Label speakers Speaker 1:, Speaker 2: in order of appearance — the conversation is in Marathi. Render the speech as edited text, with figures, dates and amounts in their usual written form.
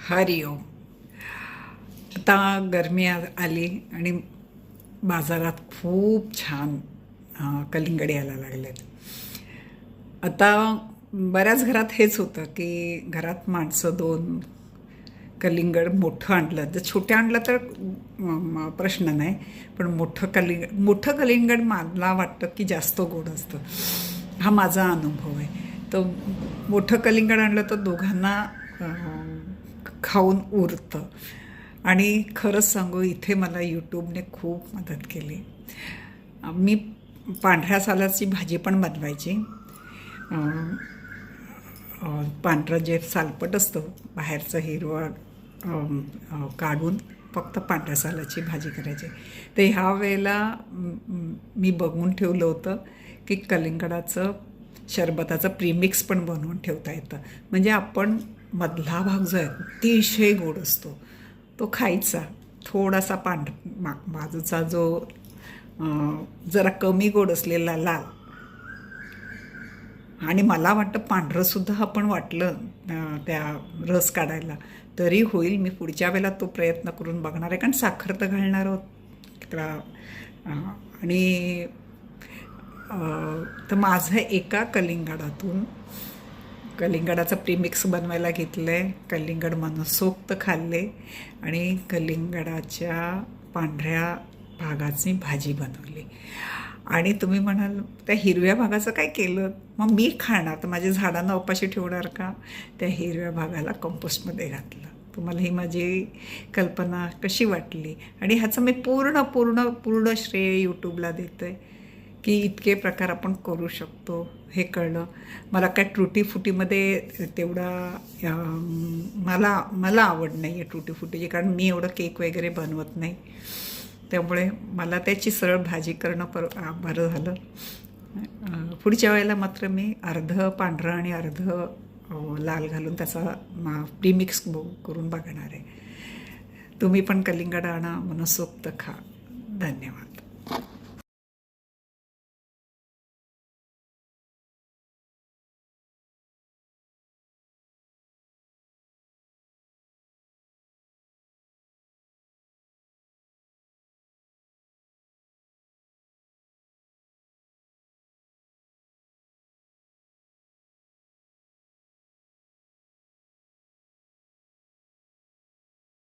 Speaker 1: हरिओम. आता गरमी आली आणि बाजारात खूप छान कलिंगड यायला लागलेत. आता बऱ्याच घरात हेच होतं की घरात माणसं दोन कलिंगड मोठं आणलं, जर छोटे आणलं तर प्रश्न नाही, पण मोठं कलिंगड मला वाटतं की जास्त गोड असतं. हा माझा अनुभव आहे. तर मोठं कलिंगड आणलं तर दोघांना खाऊन उरतं. आणि खरंच सांगू, इथे मला यूट्यूबने खूप मदत केली. मी पांढऱ्या सालाची भाजी पण बनवायची. पांढरं जे सालपट असतं बाहेरचं हिरवं काढून फक्त पांढऱ्या सालाची भाजी करायची. तर ह्या वेळेला मी बघून ठेवलं होतं की कलिंगडाचं शरबताचं प्रीमिक्स पण बनवून ठेवता येतं. म्हणजे आपण मधला भाग जो आहे अतिशय गोड असतो तो खायचा, थोडासा बाजूचा जो जरा कमी गोड असलेला लाल, आणि मला वाटतं पांढरंसुद्धा आपण वाटलं त्या रस काढायला तरी होईल. मी पुढच्या वेळेला तो प्रयत्न करून बघणार आहे, कारण साखर तर घालणार आहोत. आणि तर माझं एका कलिंगडाचं प्रीमिक्स बनवायला घेतलं आहे. कलिंगड मनसोक्त खाल्ले आणि कलिंगडाच्या पांढऱ्या भागाची भाजी बनवली. आणि तुम्ही म्हणाल त्या हिरव्या भागाचं काय केलं? मग मी खाणार तर माझ्या झाडांना उपाशी ठेवणार का? त्या हिरव्या भागाला कंपोस्टमध्ये घातलं. तुम्हाला ही माझी कल्पना कशी वाटली? आणि ह्याचं मी पूर्ण पूर्ण पूर्ण श्रेय यूट्यूबला देतो आहे की इतके प्रकार आपण करू शकतो हे कळलं. मला काय त्रुटीफुटीमध्ये तेवढा मला आवड नाही आहे त्रुटीफुटीची, कारण मी एवढं केक वगैरे बनवत नाही. त्यामुळे मला त्याची सरळ भाजी करणं बरं झालं. पुढच्या वेळेला मात्र मी अर्धं पांढरं आणि अर्धं लाल घालून त्याचा प्रीमिक्स करून बघणार आहे. तुम्ही पण कलिंगड आणा, मनसोक्त खा. धन्यवाद.